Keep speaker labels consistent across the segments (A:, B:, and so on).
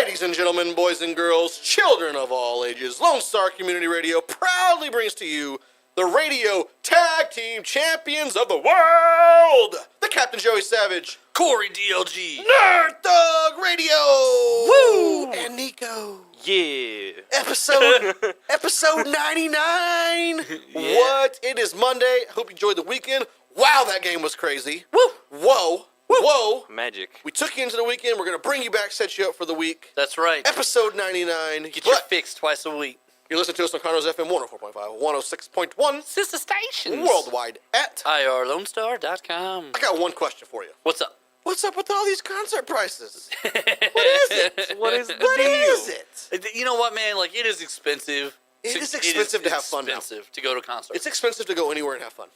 A: Ladies and gentlemen, boys and girls, children of all ages, Lone Star Community Radio proudly brings to you the Radio Tag Team Champions of the World, the Captain Joey Savage,
B: Corey DLG,
A: Nerd Thug Radio,
B: Woo!
A: and Nico.
C: Yeah.
A: Episode 99.
B: Yeah.
A: What? It is Monday. I hope you enjoyed the weekend. Wow, that game was crazy.
B: Woo!
A: Whoa. Whoa.
C: Magic.
A: We took you into the weekend. We're going to bring you back, set you up for the week.
B: That's right.
A: Episode 99.
B: Get your fix twice a week.
A: You're listening to us on Conroe's FM 104.5, 106.1.
B: Sister stations.
A: Worldwide at
B: IRLoneStar.com.
A: I got one question for you.
B: What's up?
A: What's up with all these concert prices? What is it?
C: What is the
A: What
C: deal?
A: is it?
B: You know what, man? Like, it is expensive.
A: It is expensive to have fun now.
B: It's expensive to go to concerts.
A: It's expensive to go anywhere and have fun.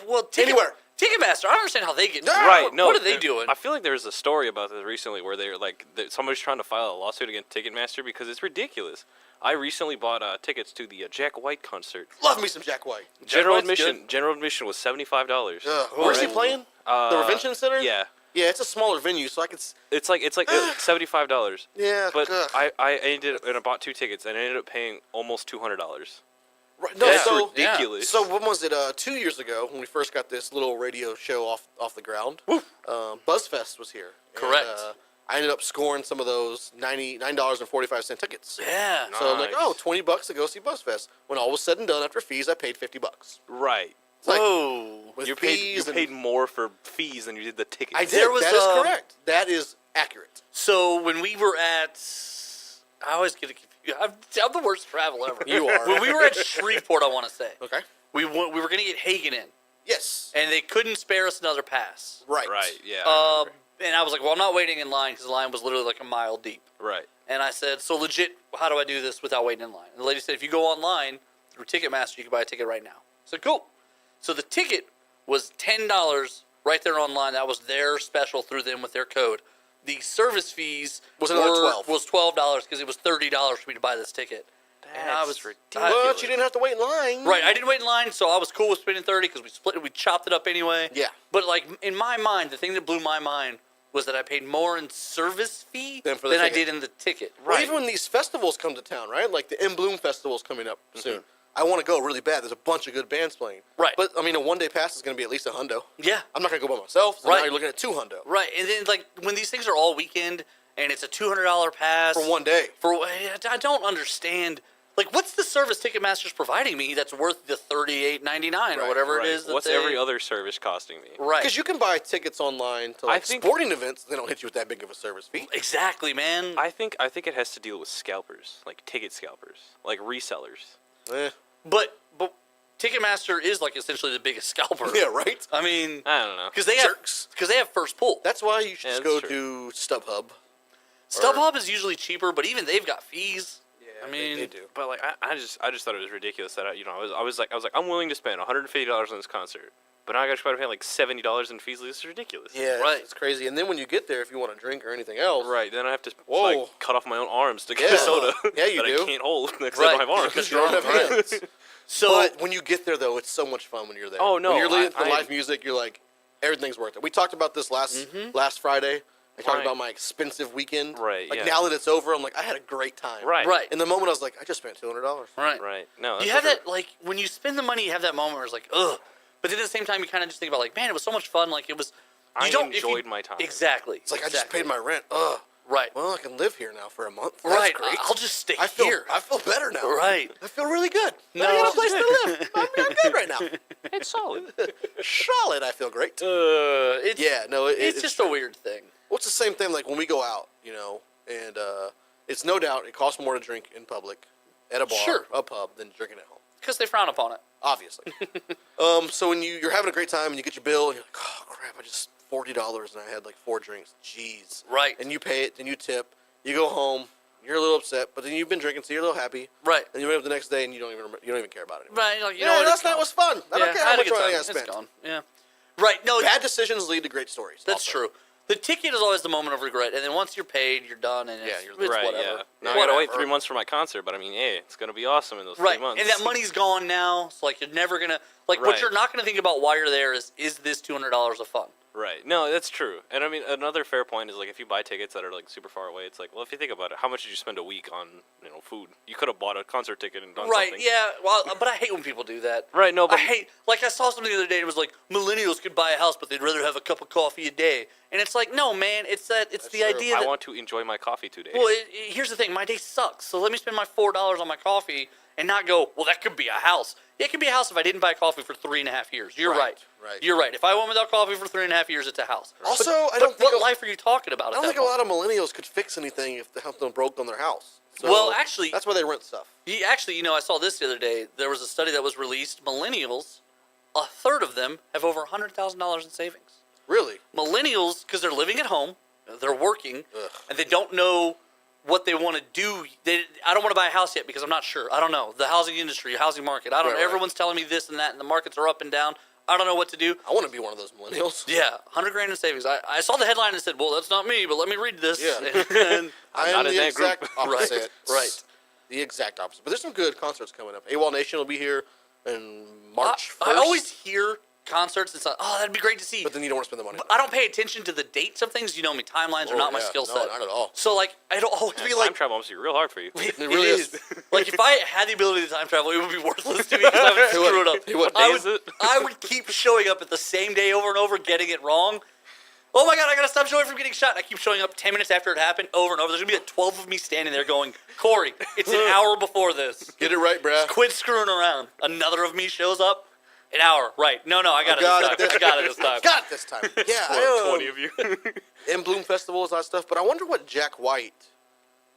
B: Well,
A: Anywhere.
B: Ticketmaster, I don't understand how they get.
C: Right, no.
B: What are they doing?
C: I feel like there was a story about this recently where they're like, somebody's trying to file a lawsuit against Ticketmaster because it's ridiculous. I recently bought tickets to the Jack White concert.
A: Love me some Jack White.
C: General
B: White's
C: admission.
B: good.
C: General admission was $75.
A: Where's he playing? The Revention Center?
C: Yeah.
A: Yeah, it's a smaller venue, so I could...
C: It's like $75.
A: Yeah.
C: But
A: ugh.
C: I ended up, and I bought 2 tickets and I ended up paying almost $200.
A: Right, no,
C: That's
A: so...
C: ridiculous.
A: So when was it? 2 years ago when we first got this little radio show off the ground. BuzzFest was here.
B: Correct.
A: And, I ended up scoring some of those $9.45 tickets.
B: Yeah.
A: So I'm like,
C: Nice.
A: $20 to go see BuzzFest. When all was said and done, after fees, I paid $50.
C: Right.
A: It's like,
B: Whoa.
A: with
C: You
A: fees
C: paid more for fees than you did the tickets.
A: I did.
B: There was,
A: that is correct. That is accurate.
B: So when we were at, I always get it confused. I'm the worst travel ever.
A: You are.
B: When we were at Shreveport, I want to say
A: Okay.
B: we were going to get Hagen in,
A: Yes.
B: and they couldn't spare us another pass.
A: Right.
C: Right, yeah. I remember.
B: And I was like, well, I'm not waiting in line because the line was literally like a mile deep.
C: Right.
B: And I said, so legit, how do I do this without waiting in line? And the lady said, if you go online through Ticketmaster, you can buy a ticket right now. I said, cool. So the ticket was $10 right there online. That was their special through them with their code. The service fees
A: Was another $12.
B: was $12 because it was $30 for me to buy this ticket. And I was
C: ridiculous.
A: But you didn't have to wait in line.
B: Right, I didn't wait in line, so I was cool with spending $30 because we chopped it up anyway.
A: Yeah.
B: But like in my mind, the thing that blew my mind was that I paid more in service fee
A: Than for the
B: I
A: ticket.
B: did in the ticket.
A: Well, even when these festivals come to town, right? Like the In Bloom Festival's coming up soon. I want to go really bad. There's a bunch of good bands playing.
B: Right.
A: But, I mean, a one-day pass is going to be at least $100.
B: Yeah.
A: I'm not going to go by myself, so
B: Right.
A: now you're looking at $200
B: Right, and then like when these things are all weekend and it's a $200 pass
A: for one day.
B: I don't understand. Like, what's the service Ticketmaster's providing me that's worth the $38.99 or whatever
C: Right.
B: it is? That
C: What's
B: they-
C: every other service costing me?
B: Right.
A: Because you can buy tickets online to like sporting events. They don't hit you with that big of a service fee.
B: Exactly, man.
C: I think it has to deal with scalpers, like ticket scalpers, like resellers.
A: Eh.
B: But Ticketmaster is like essentially the biggest scalper.
A: Yeah, right?
B: I mean,
C: I don't know.
B: because they
A: Jerks.
B: have first pull.
A: That's why you should
C: Yeah,
A: just go
C: that's
A: to StubHub.
B: StubHub is usually cheaper, but even they've got fees.
A: Yeah,
B: I mean,
A: they do.
C: But like I just thought it was ridiculous that I was like I'm willing to spend $150 on this concert, but now I got to pay like $70 in fees. This is ridiculous.
A: Yeah,
B: Right.
A: it's crazy. And then when you get there, if you want a drink or anything else,
C: Right. Then I have to
A: Whoa.
C: like cut off my own arms to get
A: Yeah.
C: a soda.
A: Yeah, you
C: that
A: do.
C: I can't hold because
B: Right.
C: I don't have arms.
A: because you don't have
B: Right.
A: hands.
B: So
A: But when you get there, though, it's so much fun when you're there.
C: Oh, no,
A: When you're listening to
C: I-
A: live music, you're like, everything's worth it. We talked about this last Friday. I talked
C: Right.
A: about my expensive weekend.
C: Right,
A: Like,
C: yeah.
A: now that it's over, I'm like, I had a great time.
C: Right.
B: right,
A: In the moment, I was like, I just spent $200.
B: right,
C: Right. No.
B: You
C: that's
B: have
C: what-
B: that, like, when you spend the money, you have that moment where it's like, ugh. But then at the same time, you kind of just think about, like, man, it was so much fun. Like, it was.
C: I
B: if you-
C: enjoyed my time.
B: Exactly.
A: It's like, I just paid my rent. Ugh.
B: Right.
A: Well, I can live here now for a month. That's
B: Right.
A: great.
B: I'll just stay
A: I feel,
B: here.
A: I feel better now.
B: Right.
A: I feel really good.
B: No.
A: I got a place to live. I'm good right now.
C: It's solid.
A: Solid. I feel great.
B: It's,
A: Yeah, no,
B: it's just a weird thing.
A: Well, it's the same thing like when we go out, and it's no doubt it costs more to drink in public at a bar,
B: Sure.
A: a pub, than drinking at home.
B: Because they frown upon it.
A: Obviously. So when you're having a great time and you get your bill and you're like, oh crap, I just $40 and I had like 4 drinks. Jeez.
B: Right.
A: And you pay it, then you tip, you go home, you're a little upset, but then you've been drinking, so you're a little happy.
B: Right.
A: And you wake up the next day and you don't even care about it anymore.
B: Right. Like, you know
A: Yeah,
B: what,
A: last
B: it's
A: night
B: gone.
A: was fun. I don't care
B: I
A: how
B: had a
A: much
B: good
A: money I
B: time.
A: spent.
B: It's gone. Yeah. Right. No.
A: Bad decisions lead to great stories.
B: That's
A: also.
B: true. The ticket is always the moment of regret, and then once you're paid, you're done, and
A: Yeah,
B: it's,
A: you're
B: it's
C: right.
B: whatever.
C: Yeah. Now I
B: Whatever.
C: gotta wait 3 months for my concert, but I mean, hey, it's gonna be awesome in those
B: Right,
C: 3 months.
B: and that money's gone now. So like, you're never gonna like what
C: Right.
B: you're not gonna think about while you're there is this $200 of fun?
C: Right. No, that's true. And I mean, another fair point is like if you buy tickets that are like super far away, it's like, well, if you think about it, how much did you spend a week on, food? You could have bought a concert ticket and done
B: Right,
C: something.
B: yeah. Well, but I hate when people do that.
C: Right, no, but
B: I hate, like, I saw something the other day and it was like, millennials could buy a house, but they'd rather have a cup of coffee a day. And it's like, no, man, it's the
A: true.
B: idea that.
C: I want to enjoy my coffee today.
B: Well, here's the thing. My day sucks, so let me spend my $4 on my coffee and not go, well, that could be a house. Yeah, it could be a house if I didn't buy coffee for 3.5 years. You're right.
A: Right.
B: You're right. If I went without coffee for 3.5 years, it's a house.
A: Also,
B: but,
A: I don't think
B: what life are you talking about?
A: I don't think a lot of millennials could fix anything if something broke on their house. So
B: Well, actually-
A: that's why they rent stuff.
B: I saw this the other day. There was a study that was released. Millennials, a third of them have over $100,000 in savings.
A: Really?
B: Millennials, because they're living at home, they're working,
A: Ugh.
B: and they don't know what they want to do. I don't want to buy a house yet because I'm not sure. I don't know. The housing industry, housing market. I don't know.
A: Right.
B: Everyone's telling me this and that, and the markets are up and down. I don't know what to do.
A: I want to be one of those millennials.
B: Yeah, $100,000 in savings. I saw the headline and said, well, that's not me, but let me read this.
A: Yeah.
B: And-
A: I
C: not
A: am
C: in
A: the
C: that group.
A: exact opposite.
B: Right.
A: The exact opposite. But there's some good concerts coming up. AWOL Nation will be here in March 1st.
B: I always hear concerts and like, oh, that'd be great to see.
A: But then you don't want to spend the money.
B: But I don't pay attention to the dates of things. You know me, timelines are not my skill set.
A: No, not at all.
B: So, like, I don't always be
C: Time
B: like,
C: travel must be real hard for you.
B: it
A: really is.
B: Like, if I had the ability to time travel, it would be worthless to me because I would screw it up.
A: It would.
B: I
C: Is
B: would,
C: it?
B: I would keep showing up at the same day over and over, getting it wrong. Oh my God, I gotta stop Joey from getting shot. And I keep showing up 10 minutes after it happened over and over. There's gonna be like 12 of me standing there going, Corey, it's an hour before this.
A: Get it right, bruh.
B: Quit screwing around. Another of me shows up. An hour, right? No, I got it
A: got
B: this time. I got it this time.
A: Got it this time. Yeah,
C: Well, 20 of you.
A: in Bloom festivals, that stuff. But I wonder what Jack White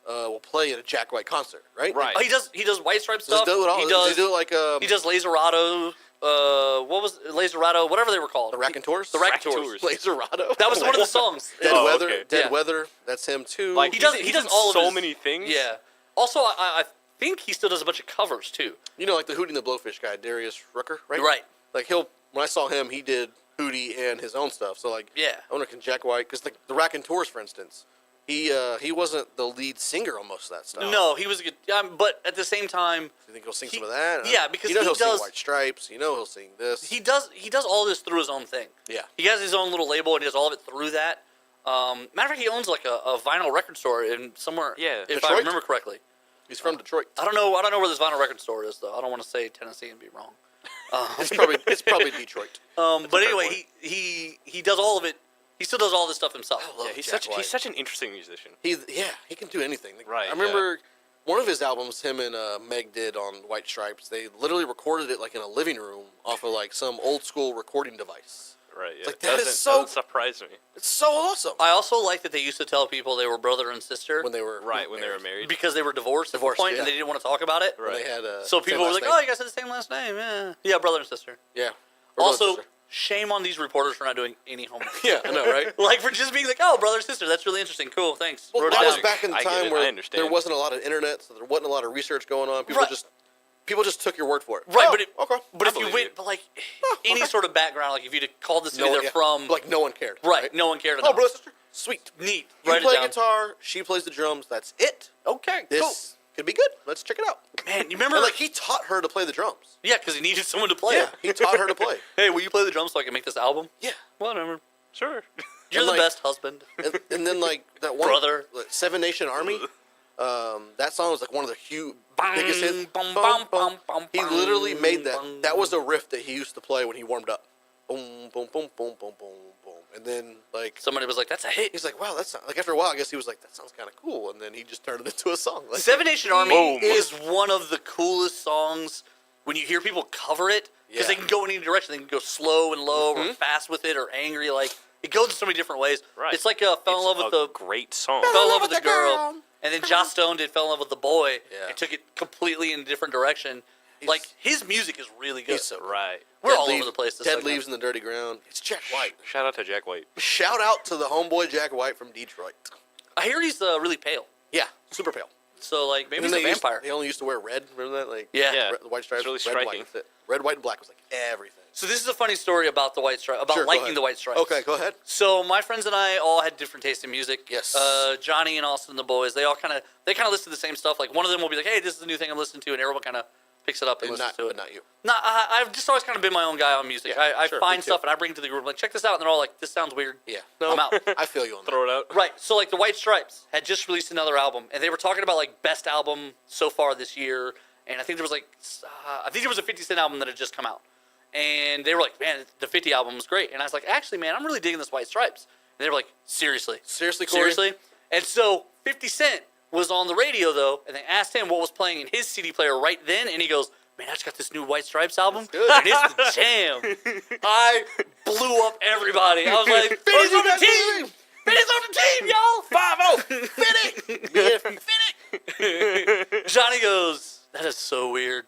A: will play at a Jack White concert, right?
C: Right.
B: Oh, he does White Stripe
A: Does
B: stuff.
A: he do it all?
B: He
A: Does he do it like
B: He does Laserado. What was it? Laserado? Whatever they were called.
A: the Raconteurs?
B: The Raconteurs.
A: Laserado.
B: That was one of the songs.
A: Dead
C: Oh,
A: Weather.
C: okay.
A: Dead
B: Yeah.
A: Weather. That's him too.
C: Like
B: He does
C: done
B: all of
C: so
B: his-
C: many things.
B: Yeah. Also, I think he still does a bunch of covers too.
A: you know, like the Hootie and the Blowfish guy, Darius Rucker, right?
B: Right.
A: Like when I saw him, he did Hootie and his own stuff. So like,
B: Yeah.
A: I wonder can Jack White, because the Raconteurs, for instance, he wasn't the lead singer on most of that stuff.
B: No, he was a good. But at the same time,
A: You think he'll sing some of that?
B: yeah, because
A: you know
B: he
A: he'll
B: does-
A: sing White Stripes. You know he'll sing this.
B: he does all this through his own thing.
A: Yeah.
B: He has his own little label and he does all of it through that. Matter of fact, he owns like a vinyl record store in somewhere.
C: Yeah.
B: If
A: Detroit?
B: I remember correctly.
A: He's from Detroit.
B: I don't know where this vinyl record store is though. I don't want to say Tennessee and be wrong.
A: It's probably Detroit.
B: But
A: fair
B: anyway,
A: point.
B: he does all of it. He still does all this stuff himself.
A: love
C: Yeah, he's
A: Jack White.
C: such an interesting musician.
A: He can do anything. Like,
C: Right,
A: I remember one of his albums, him and Meg did on White Stripes. They literally recorded it like in a living room off of like some old school recording device.
C: Right. Yeah.
A: like, that is so-
C: doesn't surprise me.
A: It's so awesome.
B: I also like that they used to tell people they were brother and sister
A: When they were
C: When they were married.
B: because they were divorced at
A: Divorced,
B: one point
A: yeah.
B: and they didn't want to talk about it.
A: when they had
B: So
A: same
B: people were
A: last
B: like,
A: name.
B: "Oh, you guys have the same last name, yeah, brother and sister."
A: Yeah. Or
B: Also,
A: brother, sister.
B: shame on these reporters for not doing any homework.
A: Yeah, I know, right?
B: Like for just being like, "Oh, brother and sister, that's really interesting, cool, thanks."
A: Well,
B: Wrote it
A: that was
B: down.
A: back in the
C: I get
A: time
C: it, I
A: where
C: understand.
A: there wasn't a lot of internet, so there wasn't a lot of research going on. People
B: Right.
A: just took your word for it.
B: Right,
A: Oh,
B: but
A: okay.
B: But
C: I
B: if you
C: believe
B: went,
C: you.
B: but like any sort of background, like if you'd have called this
A: no
B: city
A: one,
B: they're from,
A: like no one cared.
B: right? No one cared.
A: Oh,
B: enough.
A: brother, sister, sweet.
B: Neat.
A: You
B: Write
A: play
B: it down.
A: guitar, she plays the drums. That's it.
B: Okay,
A: This could be good. Let's check it out.
B: cool. Man, you remember?
A: And like he taught her to play the drums.
B: Yeah, because he needed someone to play
A: Yeah,
B: it.
A: he taught her to play.
B: Hey, will you play the drums so I can make this album?
A: Yeah.
B: Whatever.
C: Sure.
B: You're
A: And,
B: the
A: like-
B: best husband.
A: And then like that one
B: Brother.
A: like, Seven Nation Army. That song was like one of the biggest hits.
B: Bum, bum, bum, bum,
A: He
B: bum,
A: literally made that.
B: bum.
A: That was a riff that he used to play when he warmed up. Boom, boom, boom, boom, boom, boom, boom. And then like
B: Somebody was like, "That's a hit."
A: he's like, wow, that's not, like after a while, I guess he was like, that sounds kind of cool. And then he just turned it into a song. Like,
B: Seven Nation Army
C: Boom.
B: is one of the coolest songs when you hear people cover it because they
A: Yeah.
B: can go in any direction. They can go slow and low or fast with it or angry. Like it goes in so many different ways.
C: Right.
B: It's like fell in love with
C: a
B: the
C: great song.
B: fell in love with the girl, and then Joss Stone did fell in love with the boy
A: Yeah.
B: and took it completely in a different direction. Like his music is really good.
A: He's so
C: Right.
B: We're
A: Dead
B: all
A: Leaves-
B: over the place. This
A: Dead
B: segment.
A: Leaves in the Dirty Ground. It's Jack White.
C: Shout out to Jack White.
A: Shout out to the homeboy Jack White from Detroit.
B: I hear he's really pale.
A: Yeah, super pale.
B: So like maybe
A: And
B: he's a
A: they
B: vampire.
A: they only used to wear red. Remember that? Like
B: Yeah.
C: Yeah.
A: the white stripes.
C: It's really
A: red,
C: striking.
A: white, that's it. Red, white, and black was like everything.
B: So this is a funny story about the White Stripes, about
A: Sure, go
B: liking
A: ahead.
B: the White Stripes.
A: Okay, go ahead.
B: So my friends and I all had different tastes in music.
A: Yes.
B: Johnny and Austin, the boys, they all kind of listen to the same stuff. Like one of them will be like, "Hey, this is the new thing I'm listening to," and everyone kind of picks it up and listens to it.
A: But not you.
B: No, I've just always kind of been my own guy on music.
A: Yeah,
B: I
A: sure,
B: find
A: me too.
B: stuff and I bring it to the group. Like, check this out, and they're all like, "This sounds weird."
A: Yeah.
B: I'm out.
A: I feel you on that.
C: Throw it out.
B: Right. So like the White Stripes had just released another album, and they were talking about like best album so far this year. And I think there was a 50 Cent album that had just come out, and they were like, "Man, the 50 album was great." And I was like, "Actually, man, I'm really digging this White Stripes." And they were like, "Seriously,
A: Seriously, Corey?
B: seriously." And so 50 Cent was on the radio though, and they asked him what was playing in his CD player right then, and he goes, "Man, I just got this new White Stripes album,
A: good.
B: and it's the jam." I blew up everybody. I was like, "Fitty's on the team! Fitty's on the team, y'all!
A: 5-0! Fit it! Fit it!
B: Johnny goes, "That is so weird."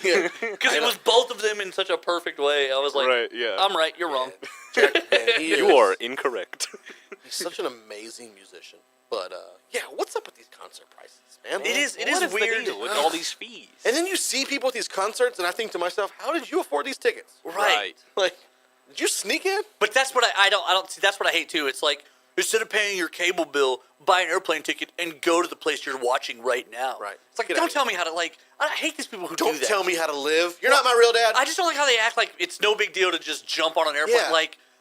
A: Yeah.
B: Because it was both of them in such a perfect way. I was like,
C: Right, yeah.
B: I'm right, you're wrong.
A: Jack, man,
C: You are incorrect.
A: He's such an amazing musician. But, yeah, what's up with these concert prices, man?
B: It is
C: What
B: weird.
C: the deal with all these fees?
A: And then you see people at these concerts, and I think to myself, how did you afford these tickets?
B: Right.
A: Like, did you sneak in?
B: But that's what I don't see. That's what I hate too. It's like, instead of paying your cable bill, buy an airplane ticket and go to the place you're watching right now.
A: Right.
B: It's like,
A: Get
B: don't
A: out of
B: tell me how to, like, I hate these people who do
A: Don't
B: that.
A: tell me how to live. You're not my real dad.
B: I just don't like how they act like it's no big deal to just jump on an airplane.
A: Yeah.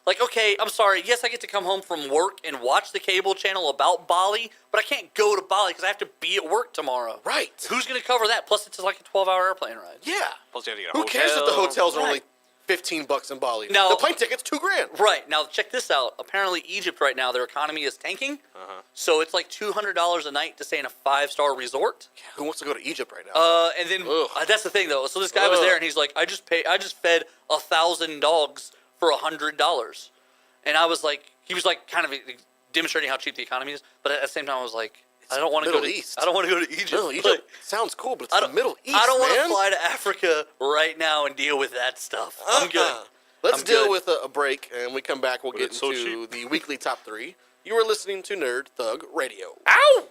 B: Like, okay, I'm sorry. Yes, I get to come home from work and watch the cable channel about Bali, but I can't go to Bali because I have to be at work tomorrow.
A: Right.
B: Who's going to cover that? Plus, it's like a 12-hour airplane ride.
A: Yeah.
C: Plus you have to get a
A: Who cares if the
C: hotel.
A: hotels are only
B: Right.
A: $15 in Bali?
B: Now-
A: the plane ticket's $2,000.
B: Right. Now, check this out. Apparently, Egypt right now, their economy is tanking. So it's like $200 a night to stay in a 5-star resort.
A: Who wants to go to Egypt right now?
B: And then
A: Ugh.
B: that's the thing, though. So this guy was there, and he's like, I just fed 1,000 dogs for $100. And I was like, he was like kind of demonstrating how cheap the economy is. But at the same time, I was like, I don't want to go
A: Middle
B: to
A: East.
B: I don't want to go to Egypt.
A: No, Egypt
B: Like,
A: sounds cool, but
B: I
A: it's the
B: don't-
A: Middle East,
B: I don't want to
A: man.
B: fly to Africa right now and deal with that stuff. I'm good.
A: Let's
B: I'm
A: deal
B: good.
A: with a break, and we come back. We'll get
C: it's so
A: into
C: cheap.
A: the weekly top 3. You are listening to Nerd Thug Radio.
B: Ow!